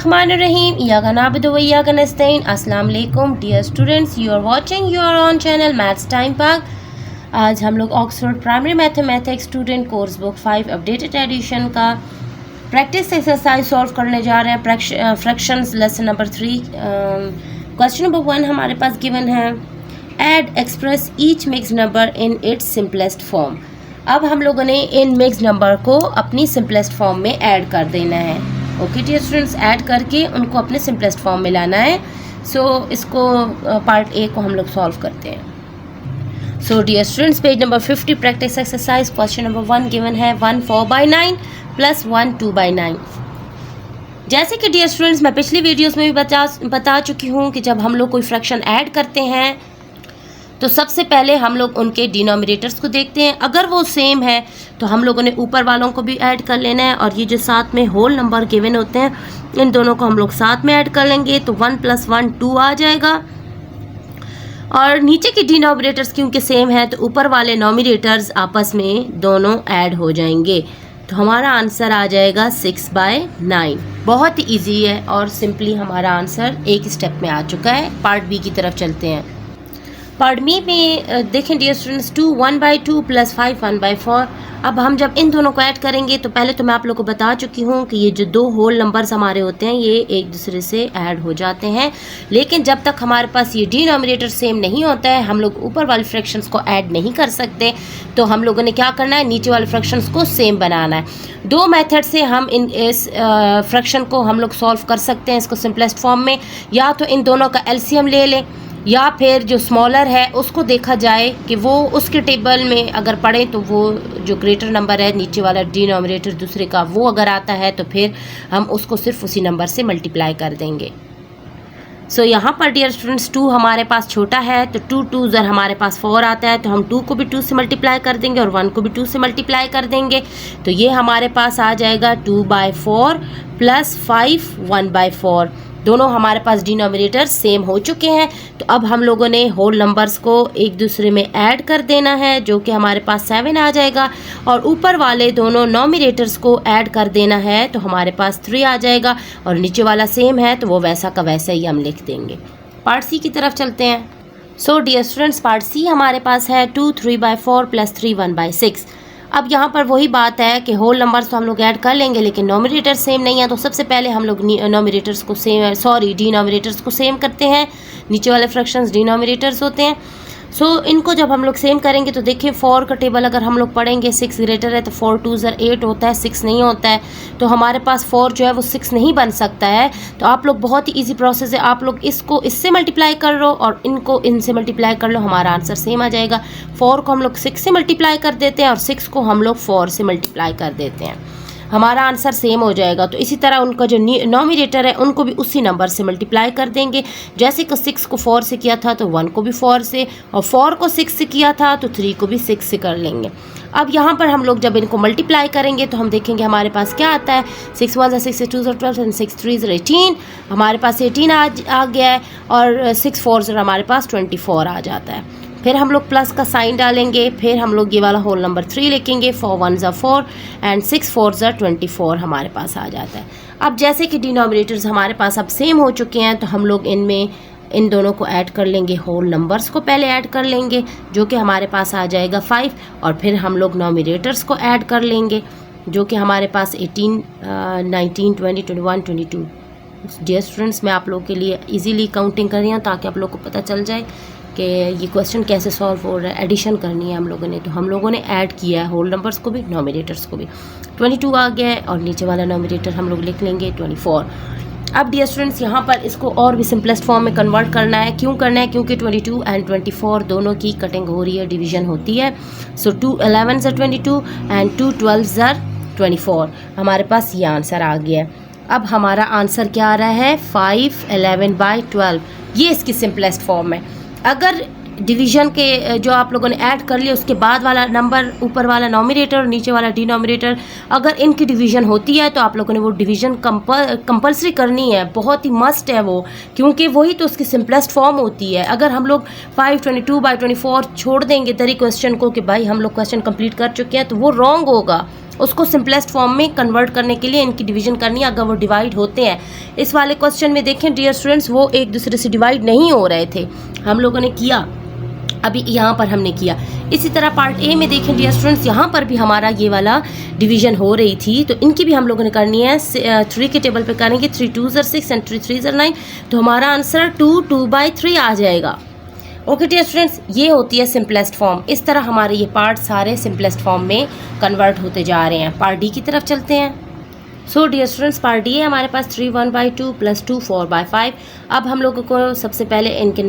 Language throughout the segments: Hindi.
Bismillahirrahmanirrahim. Iyaka na'budu wa iyaka nasta'in. Assalamu alaikum dear students. You are watching your own channel Maths Time Park. आज हम लोग Oxford primary mathematics student course book 5 updated addition का प्रैक्टिस एक्सरसाइज सॉल्व करने जा रहे हैं. Fractions lesson number 3. Question number 1 हमारे पास गिवन है. Add express each mix number in its simplest form. अब हम लोगों ने इन मिक्स नंबर को अपनी सिंपलेस्ट फॉर्म में ऐड कर देना है. ओके डियर स्टूडेंट्स, ऐड करके उनको अपने सिंपलेस्ट फॉर्म में लाना है. सो इसको पार्ट ए को हम लोग सॉल्व करते हैं. So dear students, page number 50 practice exercise question number 1 given है 1 4/9 प्लस 1 2/9. जैसे कि डियर स्टूडेंट्स मैं पिछली वीडियोस में भी बता चुकी हूँ कि जब हम लोग कोई फ्रैक्शन ऐड करते हैं तो सबसे पहले हम लोग उनके डिनोमिनेटर्स को देखते हैं. अगर वो सेम है तो हम लोगों ने ऊपर वालों को भी ऐड कर लेना है, और ये जो साथ में होल नंबर गिवन होते हैं इन दोनों को हम लोग साथ में ऐड कर लेंगे. तो 1 + 1 2 आ जाएगा. और नीचे के डिनोमिनेटर्स क्योंकि सेम है तो ऊपर वाले नोमिनेटर्स आपस में दोनों ऐड हो जाएंगे. तो हमारा आंसर आ जाएगा 6/9. बहुत ही ईजी है और सिंपली हमारा आंसर एक स्टेप में आ चुका है. पार्ट बी की तरफ चलते हैं. पार्ट बी में देखें डियर स्टूडेंट्स 2 1/2 प्लस 5 1/4. अब हम जब इन दोनों को ऐड करेंगे तो पहले तो मैं आप लोगों को बता चुकी हूँ कि ये जो दो होल नंबर्स हमारे होते हैं ये एक दूसरे से ऐड हो जाते हैं. लेकिन जब तक हमारे पास ये डिनोमिनेटर सेम नहीं होता है हम लोग ऊपर वाले फ्रैक्शंस को ऐड नहीं कर सकते. तो हम लोगों ने क्या करना है, नीचे वाले फ्रैक्शंस को सेम बनाना है. दो मेथड से हम इस फ्रैक्शन को हम लोग सॉल्व कर सकते हैं इसको सिंपलेस्ट फॉर्म में. या तो इन दोनों का एलसीएम ले लें, या फिर जो स्मॉलर है उसको देखा जाए कि वो उसके टेबल में अगर पढ़े तो वो जो ग्रेटर नंबर है नीचे वाला डिनोमिनेटर दूसरे का वो अगर आता है तो फिर हम उसको सिर्फ उसी नंबर से मल्टीप्लाई कर देंगे. सो यहाँ पर डियर स्टूडेंट्स 2 हमारे पास छोटा है तो 2 2 ज़र हमारे पास 4 आता है. तो हम 2 को भी 2 से मल्टीप्लाई कर देंगे और 1 को भी 2 से मल्टीप्लाई कर देंगे. तो ये हमारे पास आ जाएगा 2/4 प्लस 5 1/4. दोनों हमारे पास डिनोमिनेटर सेम हो चुके हैं. तो अब हम लोगों ने होल नंबर्स को एक दूसरे में ऐड कर देना है जो कि हमारे पास 7 आ जाएगा. और ऊपर वाले दोनों नोमिनेटर्स को ऐड कर देना है तो हमारे पास 3 आ जाएगा. और नीचे वाला सेम है तो वो वैसा का वैसा ही हम लिख देंगे. पार्ट सी की तरफ चलते हैं. So dear students, part C हमारे पास है 2 3/4 प्लस 3 1/6. अब यहाँ पर वही बात है कि होल नंबर्स तो हम लोग ऐड कर लेंगे लेकिन नोमिनेटर सेम नहीं है. तो सबसे पहले हम लोग डिनोमिनेटर्स को सेम करते हैं. नीचे वाले फ्रैक्शंस डिनोमिनेटर्स होते हैं. सो इनको जब हम लोग सेम करेंगे तो देखिए 4 का टेबल अगर हम लोग पढ़ेंगे 6 ग्रेटर है तो 4 2 ज़र 8 होता है, 6 नहीं होता है. तो हमारे पास 4 जो है वो 6 नहीं बन सकता है. तो आप लोग बहुत ही इजी प्रोसेस है, आप लोग इसको इससे मल्टीप्लाई कर लो और इनको इनसे मल्टीप्लाई कर लो, हमारा आंसर सेम आ जाएगा. 4 को हम लोग 6 से मल्टीप्लाई कर देते हैं और 6 को हम लोग 4 से मल्टीप्लाई कर देते हैं, हमारा आंसर सेम हो जाएगा. तो इसी तरह उनका जो नोमिनेटर है उनको भी उसी नंबर से मल्टीप्लाई कर देंगे. जैसे कि 6 को 4 से किया था तो 1 को भी 4 से, और 4 को 6 से किया था तो 3 को भी 6 से कर लेंगे. अब यहाँ पर हम लोग जब इनको मल्टीप्लाई करेंगे तो हम देखेंगे हमारे पास क्या आता है. 6 1 ज़र 6 2 ज़र 12 एंड 6 3 ज़र 18. हमारे पास 18 आ गया है और 6 4 ज़र हमारे पास 24 आ जाता है. फिर हम लोग प्लस का साइन डालेंगे, फिर हम लोग ये वाला होल नंबर 3 लिखेंगे. 4 1 ज़र 4 एंड 6 4 ज़र 24 हमारे पास आ जाता है. अब जैसे कि डिनोमिनेटर्स हमारे पास अब सेम हो चुके हैं तो हम लोग इनमें इन दोनों को ऐड कर लेंगे. होल नंबर्स को पहले ऐड कर लेंगे जो कि हमारे पास आ जाएगा 5, और फिर हम लोग नोमिनेटर्स को ऐड कर लेंगे जो कि हमारे पास 18 19 20 21 22. डियर स्टूडेंट्स, मैं आप लोगों के लिए इजीली काउंटिंग कर रही हूँ ताकि आप लोग को पता चल जाए कि ये क्वेश्चन कैसे सॉल्व हो रहा है. एडिशन करनी है हम लोगों ने, तो हम लोगों ने ऐड किया है होल नंबर्स को भी नोमिनेटर्स को भी. 22 आ गया है और नीचे वाला नोमिनेटर हम लोग लिख लेंगे 24. अब डियर स्टूडेंट्स यहाँ पर इसको और भी सिंपलेस्ट फॉर्म में कन्वर्ट करना है. क्यों करना है, क्योंकि 22 एंड 24 दोनों की कटिंग हो रही है, डिवीजन होती है. सो 2 11 ज़र 22 एंड 2 12 ज़र 24. हमारे पास ये आंसर आ गया है. अब हमारा आंसर क्या आ रहा है 5 11/12. ये इसकी सिंपलेस्ट फॉर्म है. अगर डिवीजन के जो आप लोगों ने ऐड कर लिया उसके बाद वाला नंबर, ऊपर वाला नोमिनेटर और नीचे वाला डिनोमिनेटर, अगर इनकी डिवीजन होती है तो आप लोगों ने वो डिवीजन कंपल्सरी करनी है, बहुत ही मस्ट है वो, क्योंकि वही तो उसकी सिंपलेस्ट फॉर्म होती है. अगर हम लोग 5/22/24 छोड़ देंगे तरी क्वेश्चन को कि भाई हम लोग क्वेश्चन कंप्लीट कर चुके हैं तो वो रॉन्ग होगा. उसको सिंपलेस्ट फॉर्म में कन्वर्ट करने के लिए इनकी डिवीजन करनी है अगर वो डिवाइड होते हैं। इस वाले क्वेश्चन में देखें डियर स्टूडेंट्स, वो एक दूसरे से डिवाइड नहीं हो रहे थे, हम लोगों ने किया, अभी यहाँ पर हमने किया। इसी तरह पार्ट ए में देखें डियर स्टूडेंट्स, यहाँ पर भी हमारा ये वाला डिवीजन हो रही थी, तो इनकी भी हम लोगों ने करनी है। 3 के टेबल पे करेंगे, 3 2 6 एंड 3 3 9, तो हमारा आंसर 2/3 आ जाएगा। ओके डियर स्टूडेंट्स, ये होती है सिंपलेस्ट फॉर्म। इस तरह हमारे ये पार्ट सारे सिंपलेस्ट फॉर्म में कन्वर्ट होते जा रहे हैं। पार्ट डी की तरफ चलते हैं। So dear students, part D है हमारे पास 3 1/2 + 2 4/5। अब हम लोगों को सबसे पहले इनके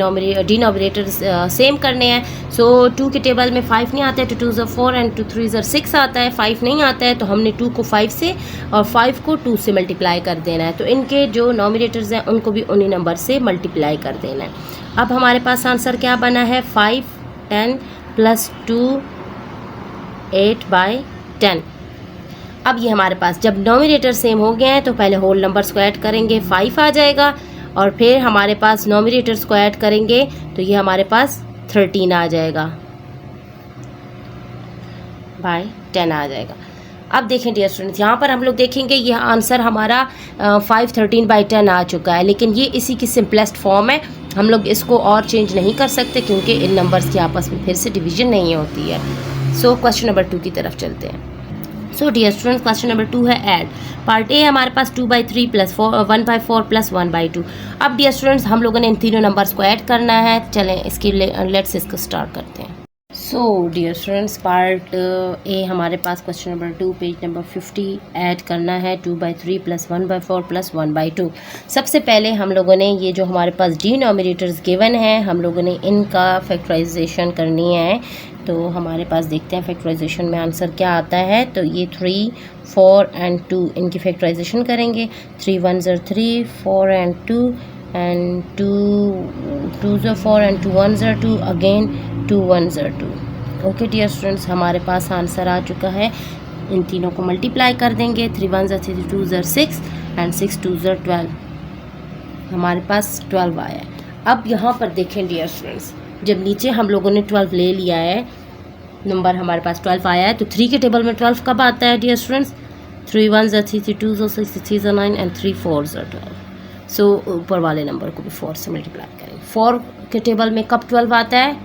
डिनोमिनेटर सेम करने हैं। सो 2 के टेबल में 5 नहीं आता है, 2 2 4 एंड 2 3 6 आता है। 5 नहीं आता है, तो हमने 2 को 5 से और 5 को 2 से मल्टीप्लाई कर देना है। तो इनके जो नोमिनेटर्स हैं उनको भी उन्हीं नंबर से मल्टीप्लाई कर देना है। अब हमारे पास आंसर क्या बना है, 5 10 + 2 8/10। अब ये हमारे पास जब नोमिनेटर सेम हो गए हैं तो पहले होल नंबर्स को ऐड करेंगे, 5 आ जाएगा, और फिर हमारे पास नोमिनेटर्स को ऐड करेंगे तो ये हमारे पास 13 आ जाएगा, बाय 10 आ जाएगा। अब देखें डियर स्टूडेंट्स, यहाँ पर हम लोग देखेंगे ये आंसर हमारा 5 13/10 आ चुका है, लेकिन ये इसी की सिंपलेस्ट फॉर्म है। हम लोग इसको और चेंज नहीं कर सकते क्योंकि इन नंबर्स की आपस में फिर से डिवीजन नहीं होती है। सो क्वेश्चन नंबर 2 की तरफ चलते हैं। So dear students, question number 2 है ऐड। पार्ट ए हमारे पास 2/3 + 1/4 + 1/2। अब डियर स्टूडेंट्स, हम लोगों ने इन तीनों नंबर्स को ऐड करना है। चलें इसकी लेट्स इसको स्टार्ट करते हैं। So dear students, part A हमारे पास question number 2 page number 50 add करना है 2/3 + 1/4 + 1/2। सबसे पहले हम लोगों ने ये जो हमारे पास डिनोमिनेटर्स गिवन हैं, हम लोगों ने इनका फैक्टराइजेशन करनी है। तो हमारे पास देखते हैं फैक्टराइजेशन में आंसर क्या आता है। तो ये 3 4 एंड 2 इनकी फैक्टराइजेशन करेंगे। 3 1 3 4 and 2 and 2 2 4 and 2 1 2 again 2 1 2। Okay dear students, हमारे पास आंसर आ चुका है। इन तीनों को मल्टीप्लाई कर देंगे। 3 1 3 2 6 एंड 6 2 12, हमारे पास 12 आया है। अब यहाँ पर देखें डियर स्टूडेंट्स, जब नीचे हम लोगों ने 12 ले लिया है, नंबर हमारे पास 12 आया है, तो 3 के टेबल में 12 कब आता है डियर स्टूडेंट्स, 3 1 3 3 2 6 3 9 एंड 3 4 12। सो ऊपर वाले नंबर को भी 4 से मल्टीप्लाई करेंगे। 4 के टेबल में कब 12 आता है,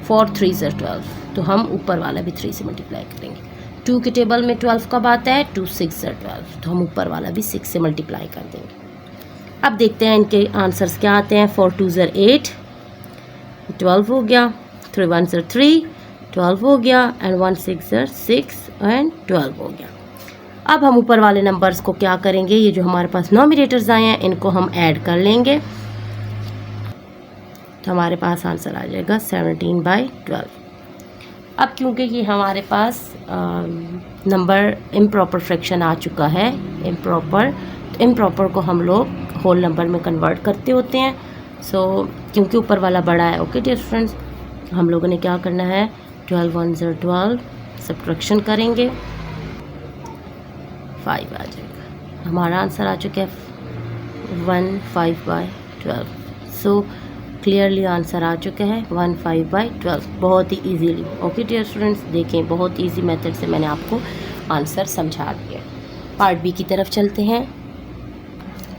4 3 12, तो हम ऊपर वाला भी 3 से मल्टीप्लाई करेंगे। 2 के टेबल में 12 कब आता है, 2 6 12, तो हम ऊपर वाला भी 6 से मल्टीप्लाई कर देंगे। अब देखते हैं इनके आंसर्स क्या आते हैं। 4 2 8, 12 हो गया। 3 1 3, 12 हो गया, एंड 1 6 6 एंड 12 हो गया। अब हम ऊपर वाले नंबर्स को क्या करेंगे, ये जो हमारे पास नोमिनेटर्स आए हैं इनको हम ऐड कर लेंगे, तो हमारे पास आंसर आ जाएगा 17/12। अब क्योंकि ये हमारे पास नंबर इम्प्रॉपर फ्रैक्शन आ चुका है, इम्प्रॉपर को हम लोग होल नंबर में कन्वर्ट करते होते हैं। सो क्योंकि ऊपर वाला बड़ा है। ओके डियर फ्रेंड्स, हम लोगों ने क्या करना है, 12 1 12 सब्ट्रैक्शन करेंगे, 5 आ जाएगा। हमारा आंसर आ चुका है 15/12। सो क्लियरली आंसर आ चुका है 15/12, बहुत ही इजीली। ओके डियर स्टूडेंट्स, देखें बहुत इजी मेथड से मैंने आपको आंसर समझा दिया। पार्ट बी की तरफ चलते हैं।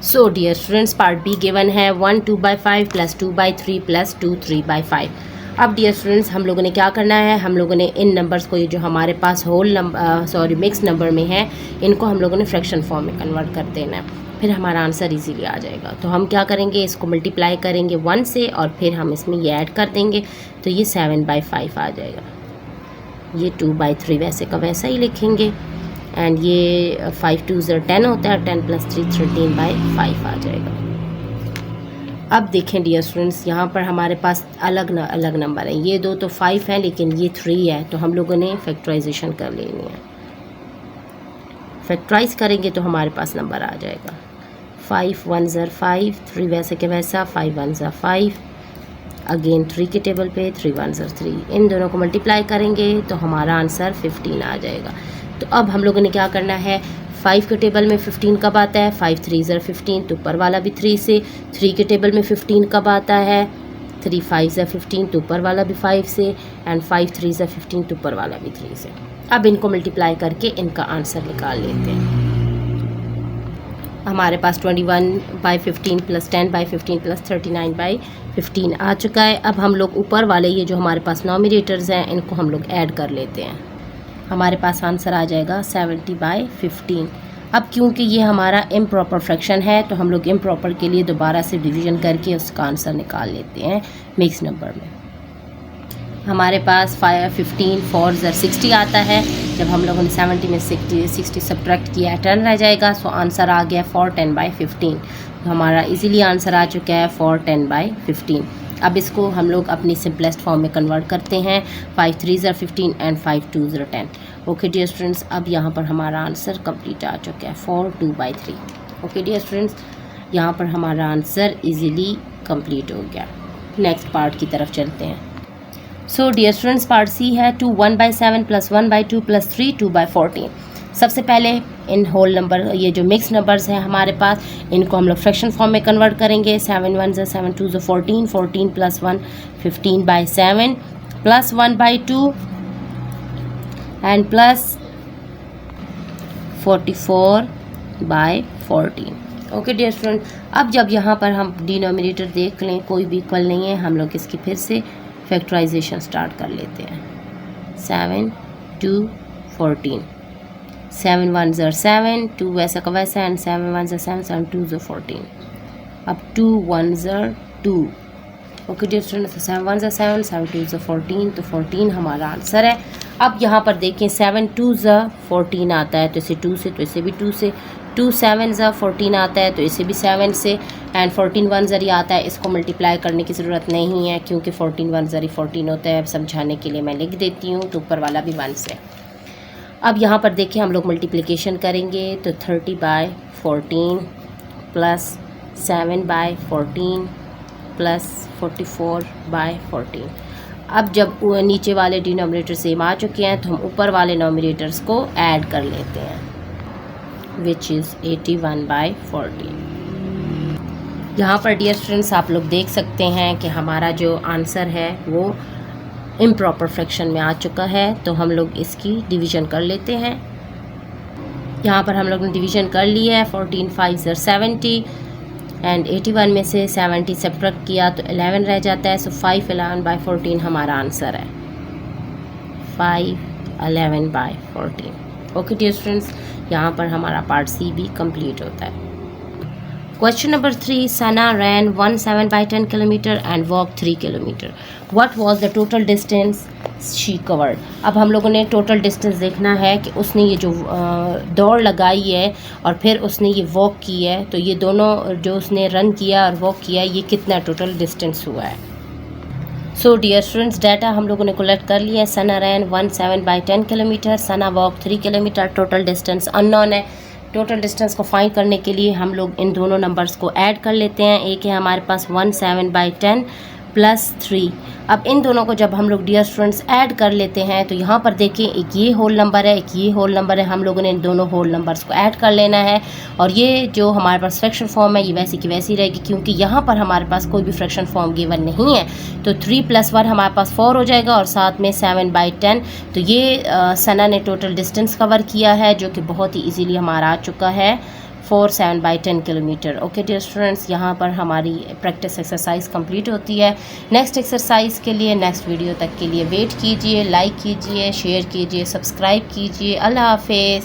So dear students, part B given है 1 2/5 + 2/3 + 2 3/5। अब डियर स्टूडेंट्स, हम लोगों ने क्या करना है, हम लोगों ने इन नंबर्स को, ये जो हमारे पास मिक्स नंबर में है, इनको हम लोगों ने फ्रैक्शन फॉर्म में कन्वर्ट कर देना है, फिर हमारा आंसर इजीली आ जाएगा। तो हम क्या करेंगे, इसको मल्टीप्लाई करेंगे 1 से और फिर हम इसमें ये ऐड कर देंगे, तो ये 7/5 आ जाएगा। ये 2/3 वैसे का वैसा ही लिखेंगे, एंड ये 5 2 10 होता है, 10 + 3 13/5 आ जाएगा। अब देखें डियर स्टूडेंट्स, यहाँ पर हमारे पास अलग नंबर है। ये दो तो 5 है, लेकिन ये 3 है, तो हम लोगों ने फैक्टराइजेशन कर लेनी है। फैक्टराइज करेंगे तो हमारे पास नंबर आ जाएगा 5 1 5, 3 वैसे के वैसा, 5 1 5, अगेन 3 के टेबल पे 3 1 3, इन दोनों को मल्टीप्लाई करेंगे तो हमारा आंसर 15 आ जाएगा। तो अब हम लोगों ने क्या करना है, 5 के टेबल में 15 कब आता है, 5 3 15, तो ऊपर वाला भी 3 से। 3 के टेबल में 15 कब आता है, 3 5 15, तो ऊपर वाला भी 5 से, एंड 5 3 15, तो ऊपर वाला भी 3 से। अब इनको मल्टीप्लाई करके इनका आंसर निकाल लेते हैं। हमारे पास 21/15 + 10/15 + 39/15 आ चुका है। अब हम लोग ऊपर वाले ये जो हमारे पास नॉमिनेटर्स हैं इनको हम लोग ऐड कर लेते हैं। हमारे पास आंसर आ जाएगा 70/15। अब क्योंकि ये हमारा इम्प्रॉपर फ्रैक्शन है तो हम लोग इम्प्रॉपर के लिए दोबारा से डिवीज़न करके उसका आंसर निकाल लेते हैं मिक्स नंबर में। हमारे पास 15 4 60 आता है। जब हम लोगों ने 70 में 60 सब्ट्रैक्ट किया 10 रह जाएगा। सो आंसर आ गया 410/15। तो हमारा इजीली आंसर आ चुका है 410/15। अब इसको हम लोग अपनी सिंपलेस्ट फॉर्म में कन्वर्ट करते हैं। 5 3 15 एंड 5 2 10। ओके डियर स्टूडेंट्स, अब यहाँ पर हमारा आंसर कंप्लीट आ चुका है 4/2/3। ओके डियर स्टूडेंट्स, यहाँ पर हमारा आंसर इजीली कंप्लीट हो गया। नेक्स्ट पार्ट की तरफ चलते हैं। So dear students, part C है 2 1/7 + 1/2 + 3 2/14। सबसे पहले इन होल नंबर, ये जो मिक्स नंबर्स हैं हमारे पास, इनको हम लोग फ्रैक्शन फॉर्म में कन्वर्ट करेंगे। 7 1 7 2 14, 14 + 1 15/7 + 1/2 and plus 44/14। Okay dear student, अब जब यहाँ पर हम डिनोमिनेटर देख लें कोई भी इक्वल नहीं है, हम लोग इसकी फिर से फैक्टराइजेशन स्टार्ट कर लेते हैं। 7 2 14, 7 1 7, 2 वैसा का वैसा एंड 7 1 7, 7 2 14। अब 2 1 2। ओके डियर स्टूडेंट, 7 1 7, 7 2 14, तो 14 हमारा आंसर है। अब यहाँ पर देखें 7 2 14 आता है, तो इसे 2 से, तो इसे भी 2 से। 2 7 14 आता है, तो इसे भी 7 से। एंड 14 1 ज़री आता है, इसको मल्टीप्लाई करने की ज़रूरत नहीं है क्योंकि 14 1 ज़री 14 होता है। अब समझाने के लिए मैं लिख देती हूँ, तो ऊपर वाला भी 1 से। अब यहाँ पर देखिए हम लोग मल्टीप्लिकेशन करेंगे, तो 30/14 + 7/14 + 44/14। अब जब नीचे वाले डिनोमिनेटर सेम आ चुके हैं तो हम ऊपर वाले नॉमिनेटर्स को ऐड कर लेते हैं, विच इज़ 81/14। यहाँ पर डियर स्टूडेंट्स आप लोग देख सकते हैं कि हमारा जो आंसर है वो इम्प्रॉपर फ्रैक्शन में आ चुका है। तो हम लोग इसकी डिवीज़न कर लेते हैं। यहाँ पर हम लोग ने डिवीज़न कर लिया है। 14 5 70 एंड 81 में से 70 सब्ट्रैक्ट किया तो 11 रह जाता है। सो 511/14 हमारा आंसर है, 511/14। ओके डियर स्टूडेंट्स, यहाँ पर हमारा पार्ट सी भी कंप्लीट होता है। Question number 3, Sana ran 17/10 kilometer and walked 3 kilometer. What was the total distance she covered? अब हम लोगों ने टोटल डिस्टेंस देखना है कि उसने ये जो दौड़ लगाई है और फिर उसने ये वॉक की है, तो ये दोनों जो उसने रन किया और वॉक किया, ये कितना टोटल डिस्टेंस हुआ है। सो डियर स्टूडेंट्स, डाटा हम लोगों ने कलेक्ट कर लिया है। Sana ran 17/10 kilometre, Sana walk 3 kilometre, total distance unknown है। टोटल डिस्टेंस को फाइंड करने के लिए हम लोग इन दोनों नंबर्स को ऐड कर लेते हैं। एक है हमारे पास 17/10 + 3। अब इन दोनों को जब हम लोग डियर स्टूडेंट्स ऐड कर लेते हैं तो यहाँ पर देखिए एक ये होल नंबर है, एक ये होल नंबर है। हम लोगों ने इन दोनों होल नंबर्स को ऐड कर लेना है और ये जो हमारे पास फ्रैक्शन फॉर्म है ये वैसी की वैसी रहेगी क्योंकि यहाँ पर हमारे पास कोई भी फ्रैक्शन फॉर्म गिवन नहीं है। तो 3 + 1 हमारे पास 4 हो जाएगा और साथ में 7/10। तो ये सना ने टोटल डिस्टेंस कवर किया है जो कि बहुत ही ईजीली हमारा आ चुका है 7/10 किलोमीटर। ओके डियर स्टूडेंट्स, यहाँ पर हमारी प्रैक्टिस एक्सरसाइज कंप्लीट होती है। नेक्स्ट एक्सरसाइज के लिए, नेक्स्ट वीडियो तक के लिए वेट कीजिए, लाइक कीजिए, शेयर कीजिए, सब्सक्राइब कीजिए। अल्लाह हाफिज़।